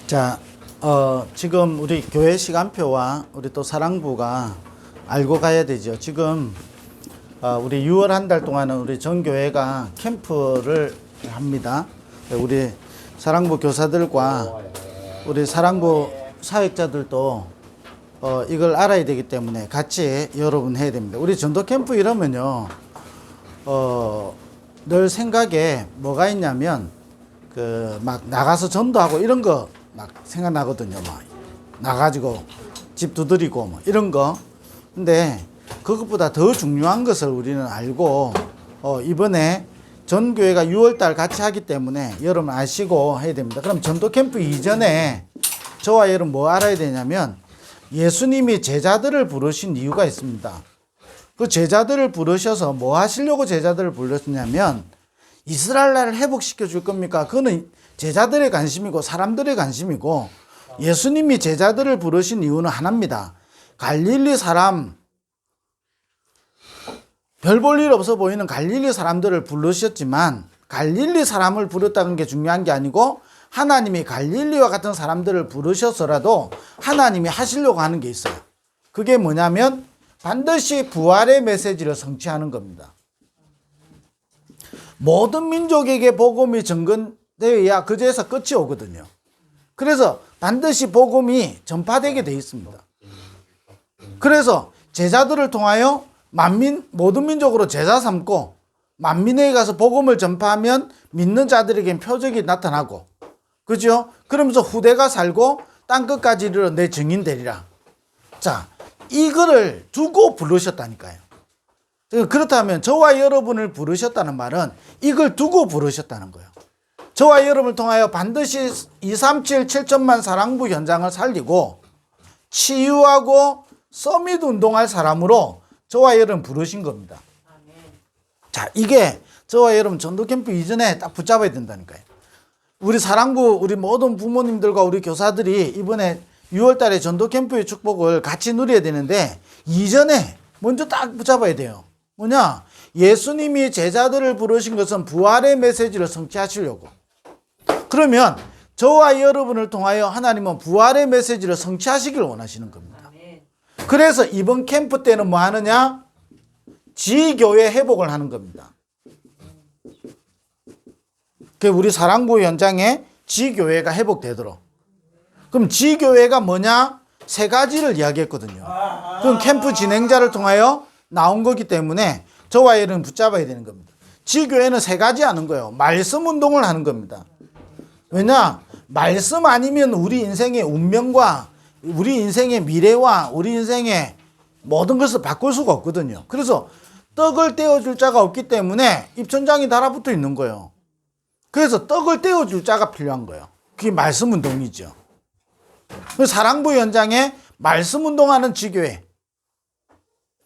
자, 지금 우리 교회 시간표와 우리 또 사랑부가 알고 가야 되죠. 지금 우리 6월 한 달 동안은 우리 전교회가 캠프를 합니다. 우리 사랑부 교사들과 우리 사랑부 사역자들도 이걸 알아야 되기 때문에 같이 여러분 해야 됩니다. 우리 전도 캠프 이러면요, 늘 생각에 뭐가 있냐면 막 나가서 전도하고 이런 거 막 생각나거든요. 막 나가지고 집 두드리고 뭐 이런 거. 근데 그것보다 더 중요한 것을 우리는 알고 이번에 전교회가 6월달 같이 하기 때문에 여러분 아시고 해야 됩니다. 그럼 전도 캠프 이전에 저와 여러분 뭐 알아야 되냐면 예수님이 제자들을 부르신 이유가 있습니다. 그 제자들을 부르셔서 뭐 하시려고 제자들을 불렀냐면 이스라엘 나라를 회복시켜 줄 겁니까? 그거는 제자들의 관심이고 사람들의 관심이고, 예수님이 제자들을 부르신 이유는 하나입니다. 갈릴리 사람, 별 볼 일 없어 보이는 갈릴리 사람들을 부르셨지만 갈릴리 사람을 부르다는 게 중요한 게 아니고 하나님이 갈릴리와 같은 사람들을 부르셔서라도 하나님이 하시려고 하는 게 있어요. 그게 뭐냐면 반드시 부활의 메시지를 성취하는 겁니다. 모든 민족에게 복음이 전근되어야 그제서 끝이 오거든요. 그래서 반드시 복음이 전파되게 돼 있습니다. 그래서 제자들을 통하여 모든 민족으로 제자 삼고 만민에게 가서 복음을 전파하면 믿는 자들에겐 표적이 나타나고, 그죠? 그러면서 후대가 살고 땅끝까지 이르러 내 증인 되리라. 자, 이거를 두고 부르셨다니까요. 그렇다면 저와 여러분을 부르셨다는 말은 이걸 두고 부르셨다는 거예요. 저와 여러분을 통하여 반드시 237 7천만 사랑부 현장을 살리고 치유하고 서밋 운동할 사람으로 저와 여러분 부르신 겁니다. 자, 이게 저와 여러분 전도 캠프 이전에 딱 붙잡아야 된다니까요. 우리 사랑부, 우리 모든 부모님들과 우리 교사들이 이번에 6월 달에 전도 캠프의 축복을 같이 누려야 되는데 이전에 먼저 딱 붙잡아야 돼요. 뭐냐? 예수님이 제자들을 부르신 것은 부활의 메시지를 성취하시려고. 그러면 저와 여러분을 통하여 하나님은 부활의 메시지를 성취하시길 원하시는 겁니다. 그래서 이번 캠프 때는 뭐 하느냐? 지교회 회복을 하는 겁니다. 우리 사랑부 현장에 지교회가 회복되도록. 그럼 지교회가 뭐냐? 세 가지를 이야기했거든요. 그럼 캠프 진행자를 통하여 나온 거기 때문에 저와 여러분 붙잡아야 되는 겁니다. 지교회는 세 가지 하는 거예요. 말씀 운동을 하는 겁니다. 왜냐? 말씀 아니면 우리 인생의 운명과 우리 인생의 미래와 우리 인생의 모든 것을 바꿀 수가 없거든요. 그래서 떡을 떼어줄 자가 없기 때문에 입천장이 달아붙어 있는 거예요. 그래서 떡을 떼어줄 자가 필요한 거예요. 그게 말씀 운동이죠. 사랑부 현장에 말씀 운동하는 지교회.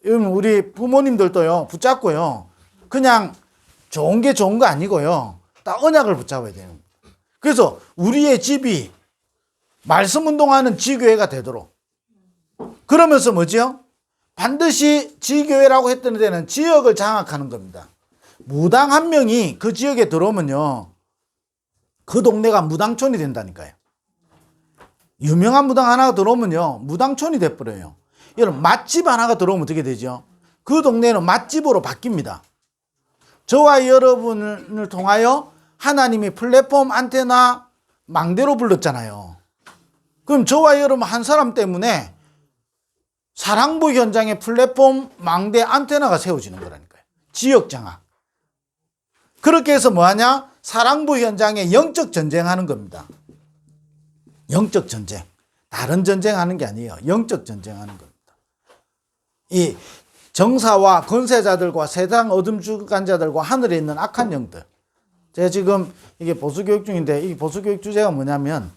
우리 부모님들도요, 붙잡고요. 그냥 좋은 게 좋은 거 아니고요. 딱 언약을 붙잡아야 돼요. 그래서 우리의 집이 말씀 운동하는 지교회가 되도록. 그러면서 뭐죠? 반드시 지교회라고 했던 데는 지역을 장악하는 겁니다. 무당 한 명이 그 지역에 들어오면요, 그 동네가 무당촌이 된다니까요. 유명한 무당 하나가 들어오면요, 무당촌이 돼버려요. 여러분, 맛집 하나가 들어오면 어떻게 되죠? 그 동네는 맛집으로 바뀝니다. 저와 여러분을 통하여 하나님이 플랫폼 안테나 망대로 불렀잖아요. 그럼 저와 여러분 한 사람 때문에 사랑부 현장의 플랫폼 망대 안테나가 세워지는 거라니까요. 지역 장악. 그렇게 해서 뭐하냐? 사랑부 현장에 영적 전쟁하는 겁니다. 영적 전쟁. 다른 전쟁하는 게 아니에요. 영적 전쟁하는 겁니다. 이 정사와 권세자들과 세상 어둠 주관자들과 하늘에 있는 악한 영들. 제가 지금 이게 보수교육 중인데 이 보수교육 주제가 뭐냐면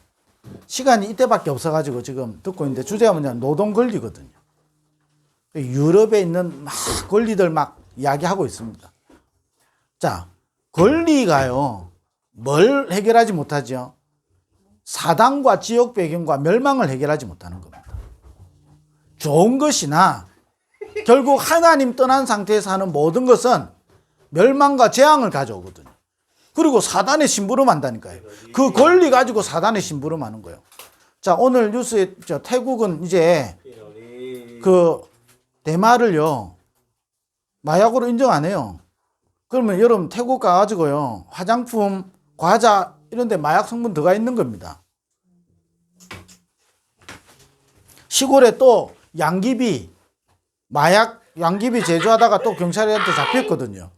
시간이 이때밖에 없어가지고 지금 듣고 있는데 주제가 뭐냐면 노동 권리거든요. 유럽에 있는 막 권리들 막 이야기하고 있습니다. 자, 권리가요, 뭘 해결하지 못하죠? 사단과 지역 배경과 멸망을 해결하지 못하는 겁니다. 좋은 것이나 결국 하나님 떠난 상태에서 하는 모든 것은 멸망과 재앙을 가져오거든요. 그리고 사단의 심부름 한다니까요. 그 권리 가지고 사단의 심부름 하는 거예요. 자, 오늘 뉴스에 태국은 이제 그 대마를요 마약으로 인정 안 해요. 그러면 여러분 태국 가가지고요 화장품, 과자 이런 데 마약 성분 들어가 있는 겁니다. 시골에 또 양귀비 마약 양귀비 제조하다가 또 경찰한테 잡혔거든요.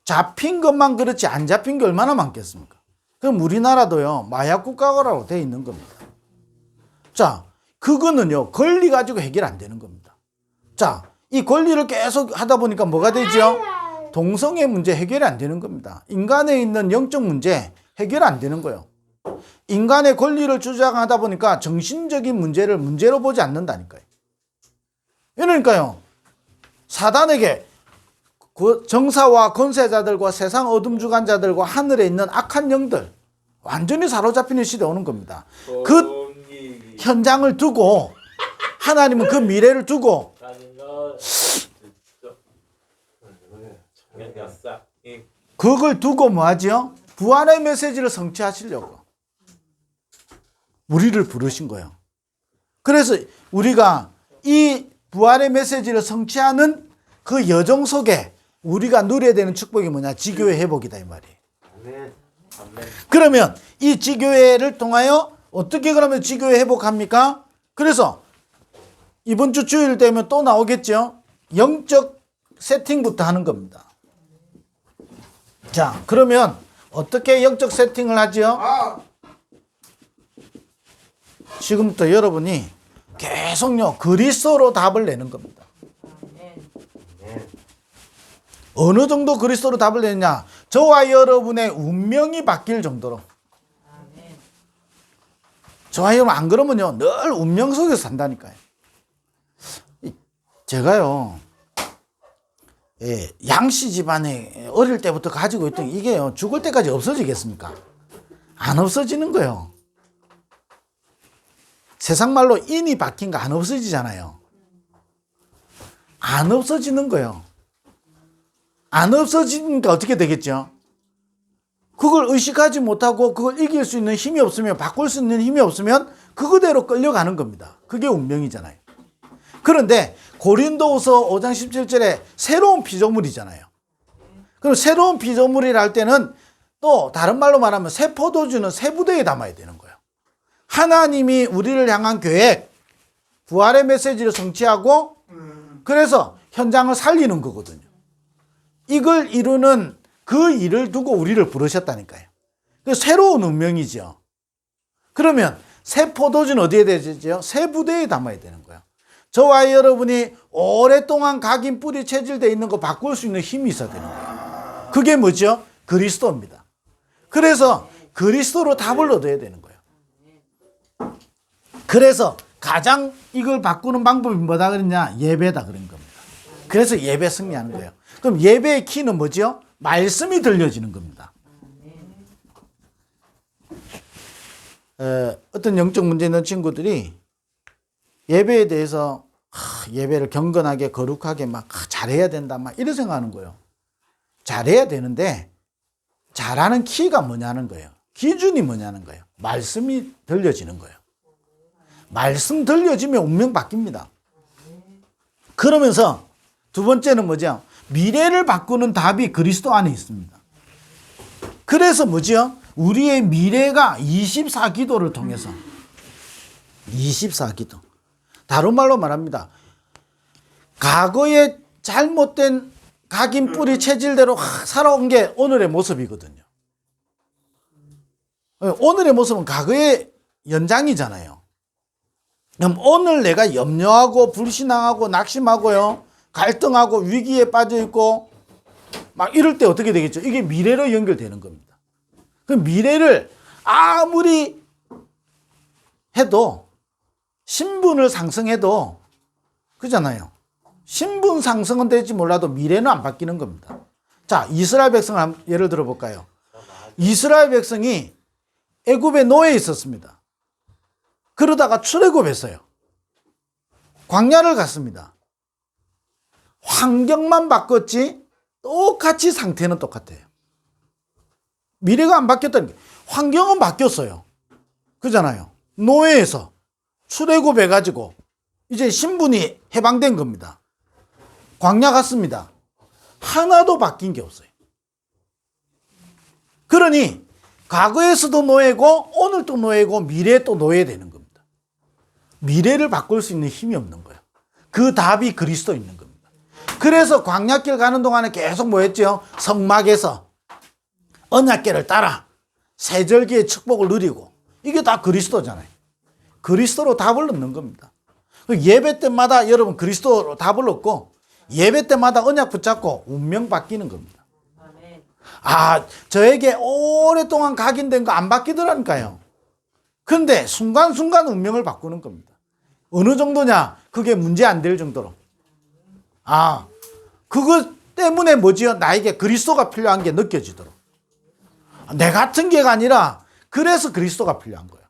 잡힌 것만 그렇지 안 잡힌 게 얼마나 많겠습니까? 그럼 우리나라도요 마약 국가라고 돼 있는 겁니다. 자, 그거는요 권리 가지고 해결 안 되는 겁니다. 자, 이 권리를 계속 하다 보니까 뭐가 되죠? 동성애 문제 해결이 안 되는 겁니다. 인간에 있는 영적 문제 해결 안 되는 거예요. 인간의 권리를 주장하다 보니까 정신적인 문제를 문제로 보지 않는다니까요. 그러니까요 사단에게 정사와 권세자들과 세상 어둠 주관자들과 하늘에 있는 악한 영들 완전히 사로잡히는 시대 오는 겁니다. 그 현장을 두고 하나님은 그 미래를 두고 그걸 두고 뭐 하지요? 부활의 메시지를 성취하시려고 우리를 부르신 거예요. 그래서 우리가 이 부활의 메시지를 성취하는 그 여정 속에 우리가 누려야 되는 축복이 뭐냐? 지교회 회복이다 이 말이에요. 그러면 이 지교회를 통하여 어떻게 그러면 지교회 회복합니까? 그래서 이번 주 주일 되면 또 나오겠죠? 영적 세팅부터 하는 겁니다. 자, 그러면 어떻게 영적 세팅을 하지요? 지금부터 여러분이 계속요 그리스도로 답을 내는 겁니다. 어느 정도 그리스도로 답을 내느냐? 저와 여러분의 운명이 바뀔 정도로. 저와 여러분 안 그러면요 늘 운명 속에서 산다니까요. 제가요 양씨 집안에 어릴 때부터 가지고 있던 이게요 죽을 때까지 없어지겠습니까? 안 없어지는 거예요. 세상 말로 인이 박힌 거 안 없어지잖아요. 안 없어지는 거예요. 안 없어지니까 어떻게 되겠죠? 그걸 의식하지 못하고 그걸 이길 수 있는 힘이 없으면, 바꿀 수 있는 힘이 없으면 그거대로 끌려가는 겁니다. 그게 운명이잖아요. 그런데 고린도후서 5장 17절에 새로운 피조물이잖아요. 그럼 새로운 피조물이라 할 때는 또 다른 말로 말하면 새 포도주는 새 부대에 담아야 되는 거예요. 하나님이 우리를 향한 계획, 부활의 메시지를 성취하고 그래서 현장을 살리는 거거든요. 이걸 이루는 그 일을 두고 우리를 부르셨다니까요. 새로운 운명이죠. 그러면 새 포도주는 어디에 되죠? 새 부대에 담아야 되는 거예요. 저와 여러분이 오랫동안 각인 뿌리 체질되어 있는 거 바꿀 수 있는 힘이 있어야 되는 거예요. 그게 뭐죠? 그리스도입니다. 그래서 그리스도로 답을 얻어야 되는 거예요. 그래서 가장 이걸 바꾸는 방법이 뭐다 그랬냐? 예배다 그런 겁니다. 그래서 예배 승리하는 거예요. 그럼 예배의 키는 뭐죠? 말씀이 들려지는 겁니다. 어떤 영적 문제 있는 친구들이 예배에 대해서 예배를 경건하게 거룩하게 막 잘해야 된다 막 이런 생각하는 거예요. 잘해야 되는데 잘하는 키가 뭐냐는 거예요. 기준이 뭐냐는 거예요. 말씀이 들려지는 거예요. 말씀 들려지면 운명 바뀝니다. 그러면서 두 번째는 뭐죠? 미래를 바꾸는 답이 그리스도 안에 있습니다. 그래서 뭐죠? 우리의 미래가 24기도를 통해서 24기도. 다른 말로 말합니다. 과거의 잘못된 각인 뿌리 체질대로 살아온 게 오늘의 모습이거든요. 오늘의 모습은 과거의 연장이잖아요. 그럼 오늘 내가 염려하고 불신앙하고 낙심하고요. 갈등하고 위기에 빠져 있고 막 이럴 때 어떻게 되겠죠? 이게 미래로 연결되는 겁니다. 그 미래를 아무리 해도 신분을 상승해도 그잖아요. 신분 상승은 될지 몰라도 미래는 안 바뀌는 겁니다. 자, 이스라엘 백성을 한번 예를 들어 볼까요? 이스라엘 백성이 애굽의 노예에 있었습니다. 그러다가 출애굽했어요. 광야를 갔습니다. 환경만 바꿨지 똑같이 상태는 똑같아요. 미래가 안 바뀌었다는 게 환경은 바뀌었어요. 그잖아요. 노예에서 출애굽해가지고 이제 신분이 해방된 겁니다. 광야 갔습니다. 하나도 바뀐 게 없어요. 그러니 과거에서도 노예고 오늘 또 노예고 미래에 또 노예 되는 겁니다. 미래를 바꿀 수 있는 힘이 없는 거예요. 그 답이 그리스도 있는 겁니다. 그래서 광야길 가는 동안에 계속 뭐 했죠? 성막에서 언약궤를 따라 세절기의 축복을 누리고, 이게 다 그리스도잖아요. 그리스도로 답을 얻는 겁니다. 예배 때마다 여러분 그리스도로 답을 얻고, 예배 때마다 언약 붙잡고 운명 바뀌는 겁니다. 아, 저에게 오랫동안 각인된 거 안 바뀌더라니까요. 근데 순간순간 운명을 바꾸는 겁니다. 어느 정도냐? 그게 문제 안 될 정도로. 아, 그것 때문에 뭐지요? 나에게 그리스도가 필요한 게 느껴지도록. 내 같은 게가 아니라 그래서 그리스도가 필요한 거예요.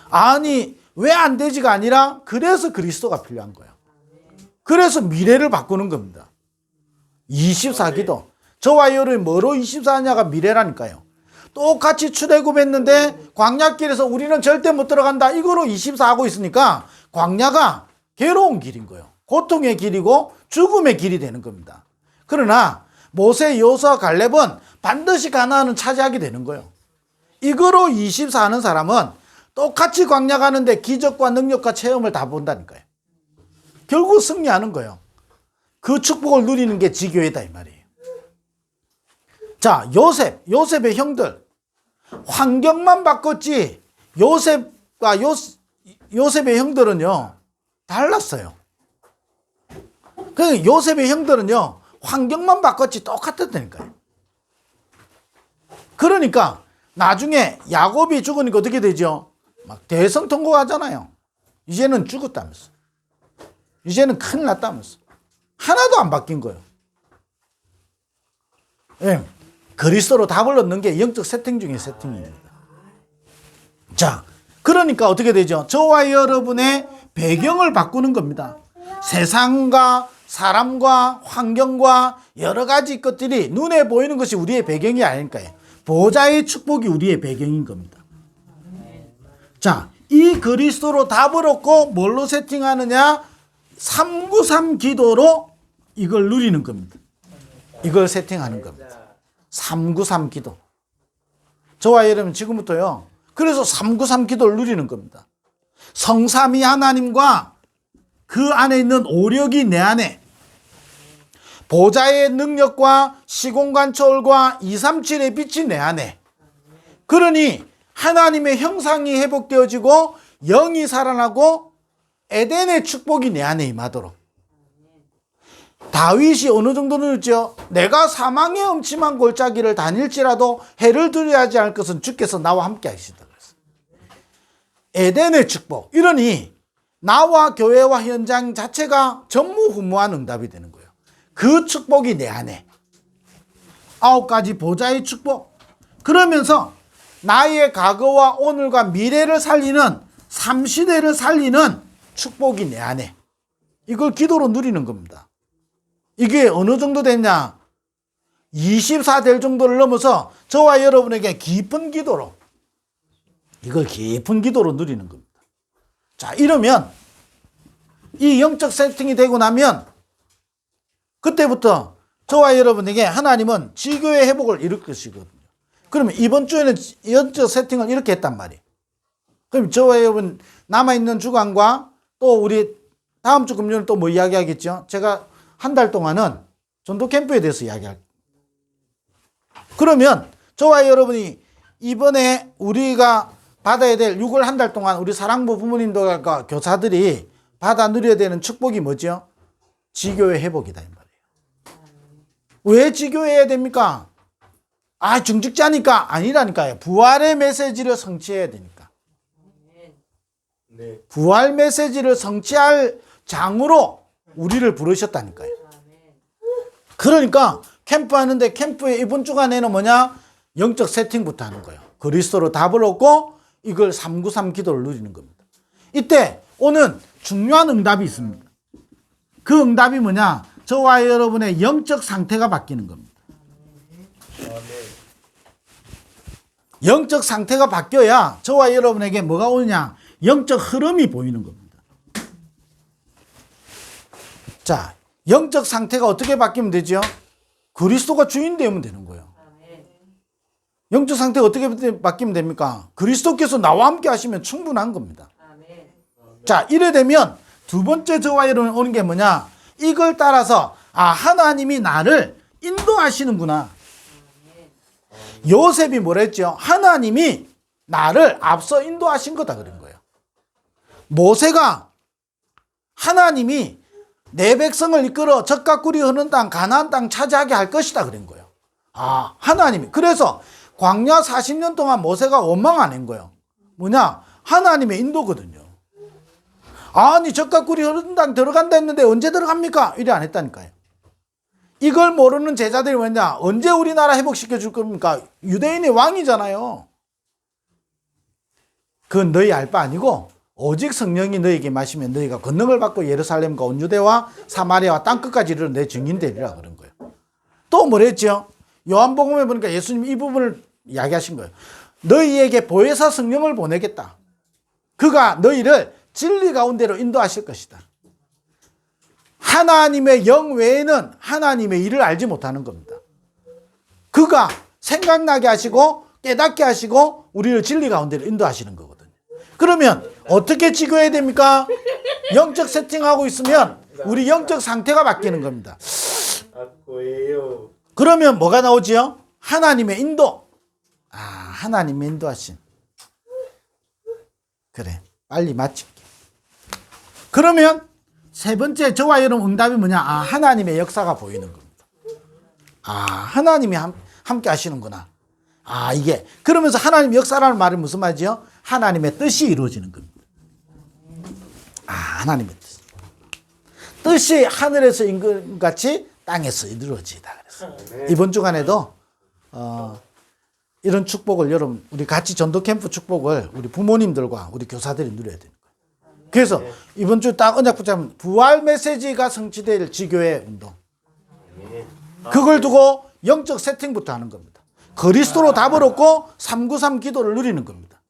아니, 왜 안 되지가 아니라 그래서 그리스도가 필요한 거예요. 그래서 미래를 바꾸는 겁니다. 24기도. 저와 여러분이 뭐로 24냐가 미래라니까요. 똑같이 출애굽했는데 광야길에서 우리는 절대 못 들어간다, 이거로 24 하고 있으니까 광야가 괴로운 길인 거예요. 고통의 길이고 죽음의 길이 되는 겁니다. 그러나 모세, 여호수아, 갈렙은 반드시 가나안은 차지하게 되는 거예요. 이거로 24 하는 사람은 똑같이 광야 가는데 기적과 능력과 체험을 다 본다니까요. 결국 승리하는 거예요. 그 축복을 누리는 게 지교회다 이 말이에요. 자, 요셉의 형들. 환경만 바꿨지 요셉의 형들은요 달랐어요. 그 요셉의 형들은요 환경만 바꿨지 똑같았다니까요. 그러니까 나중에 야곱이 죽으니까 어떻게 되죠? 막 대성통곡하잖아요. 이제는 죽었다면서, 이제는 큰일 났다면서. 하나도 안 바뀐 거예요. 예, 그리스도로 답을 얻는 게 영적 세팅 중의 세팅입니다. 자, 그러니까 어떻게 되죠? 저와 여러분의 배경을 바꾸는 겁니다. 세상과 사람과 환경과 여러 가지 것들이 눈에 보이는 것이 우리의 배경이 아닐까요? 보좌의 축복이 우리의 배경인 겁니다. 자, 이 그리스도로 답을 얻고 뭘로 세팅하느냐? 393 기도로 이걸 누리는 겁니다. 이걸 세팅하는 겁니다. 393 기도. 저와 여러분 지금부터요. 그래서 393 기도를 누리는 겁니다. 성삼위 하나님과 그 안에 있는 오력이 내 안에, 보좌의 능력과 시공간 초월과 237의 빛이 내 안에. 그러니 하나님의 형상이 회복되어지고 영이 살아나고 에덴의 축복이 내 안에 임하도록. 다윗이 어느 정도 누렸죠? 내가 사망의 음침한 골짜기를 다닐지라도 해를 두려워하지 않을 것은 주께서 나와 함께 하시다 그랬어요. 에덴의 축복. 이러니 나와 교회와 현장 자체가 전무후무한 응답이 되는 거예요. 그 축복이 내 안에. 9가지 보좌의 축복. 그러면서 나의 과거와 오늘과 미래를 살리는 3시대를 살리는 축복이 내 안에. 이걸 기도로 누리는 겁니다. 이게 어느 정도 됐냐? 24 될 정도를 넘어서 저와 여러분에게 깊은 기도로, 이걸 깊은 기도로 누리는 겁니다. 자, 이러면 이 영적 세팅이 되고 나면 그때부터 저와 여러분에게 하나님은 지교의 회복을 이룰 것이거든요. 그러면 이번 주에는 영적 세팅을 이렇게 했단 말이에요. 그럼 저와 여러분 남아있는 주간과 또 우리 다음 주 금요일 또 뭐 이야기하겠죠? 제가 한 달 동안은 전도 캠프에 대해서 이야기할게요. 그러면 저와 여러분이 이번에 우리가 받아야 될 6월 한 달 동안 우리 사랑부 부모님들과 교사들이 받아 누려야 되는 축복이 뭐죠? 지교의 회복이다 이 말이에요. 왜 지교해야 됩니까? 아, 중직자니까 아니라니까요. 부활의 메시지를 성취해야 되니까. 부활 메시지를 성취할 장으로 우리를 부르셨다니까요. 그러니까 캠프 하는데 캠프에 이번 주간에는 뭐냐? 영적 세팅부터 하는 거예요. 그리스도로 답을 얻고 이걸 393 기도를 누리는 겁니다. 이때 오는 중요한 응답이 있습니다. 그 응답이 뭐냐? 저와 여러분의 영적 상태가 바뀌는 겁니다. 영적 상태가 바뀌어야 저와 여러분에게 뭐가 오느냐? 영적 흐름이 보이는 겁니다. 자, 영적 상태가 어떻게 바뀌면 되죠? 그리스도가 주인 되면 되는 거예요. 영적 상태가 어떻게 바뀌면 됩니까? 그리스도께서 나와 함께 하시면 충분한 겁니다. 자, 이래 되면 두 번째 저와 여러분 오는 게 뭐냐? 이걸 따라서 하나님이 나를 인도하시는구나. 요셉이 뭐라 했죠? 하나님이 나를 앞서 인도하신 거다 그런 거예요. 모세가 하나님이 내 백성을 이끌어 젖과 꿀이 흐르는 땅 가나안 땅 차지하게 할 것이다 그런 거예요. 하나님이. 그래서 광야 40년 동안 모세가 원망 안 한 거예요. 뭐냐? 하나님의 인도거든요. 아니 젖과 꿀이 흐르는 땅 들어간다 했는데 언제 들어갑니까? 이래 안 했다니까요. 이걸 모르는 제자들이 뭐냐? 언제 우리나라 회복시켜 줄 겁니까? 유대인의 왕이잖아요. 그건 너희 알 바 아니고 오직 성령이 너희에게 마시면 너희가 권능을 받고 예루살렘과 온 유대와 사마리아와 땅끝까지 이르러 내 증인 되리라 그런 거예요. 또 뭐랬죠? 요한복음에 보니까 예수님이 이 부분을 이야기하신 거예요. 너희에게 보혜사 성령을 보내겠다. 그가 너희를 진리 가운데로 인도하실 것이다. 하나님의 영 외에는 하나님의 일을 알지 못하는 겁니다. 그가 생각나게 하시고 깨닫게 하시고 우리를 진리 가운데로 인도하시는 거거든요. 그러면 어떻게 지교해야 됩니까? 영적 세팅하고 있으면 우리 영적 상태가 바뀌는 겁니다. 그러면 뭐가 나오지요? 하나님의 인도. 하나님의 인도하심. 그래, 빨리 마칠게. 그러면 세 번째 저와 여러분 응답이 뭐냐? 하나님의 역사가 보이는 겁니다. 하나님이 함께 하시는구나. 이게 그러면서 하나님 역사라는 말이 무슨 말이죠? 하나님의 뜻이 이루어지는 겁니다. 하나님의 뜻이 하늘에서 임금같이 땅에서 이루어지다. 그래서 이번 주간에도 이런 축복을 여러분 우리 같이 전도 캠프 축복을 우리 부모님들과 우리 교사들이 누려야 되는 거예요. 그래서 이번 주 딱 언약 붙잡으면 부활 메시지가 성취될 지교회 운동. 그걸 두고 영적 세팅부터 하는 겁니다. 그리스도로 답을 얻고 393 기도를 누리는 겁니다.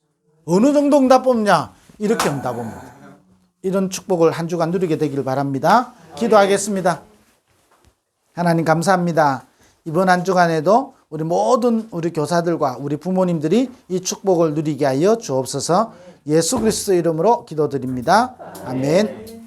어느 정도 응답 뽑냐? 이렇게 응답 옵니다. 이런 축복을 한 주간 누리게 되길 바랍니다. 기도하겠습니다. 하나님 감사합니다. 이번 한 주간에도 우리 모든 우리 교사들과 우리 부모님들이 이 축복을 누리게 하여 주옵소서. 예수 그리스도 이름으로 기도드립니다. 아멘.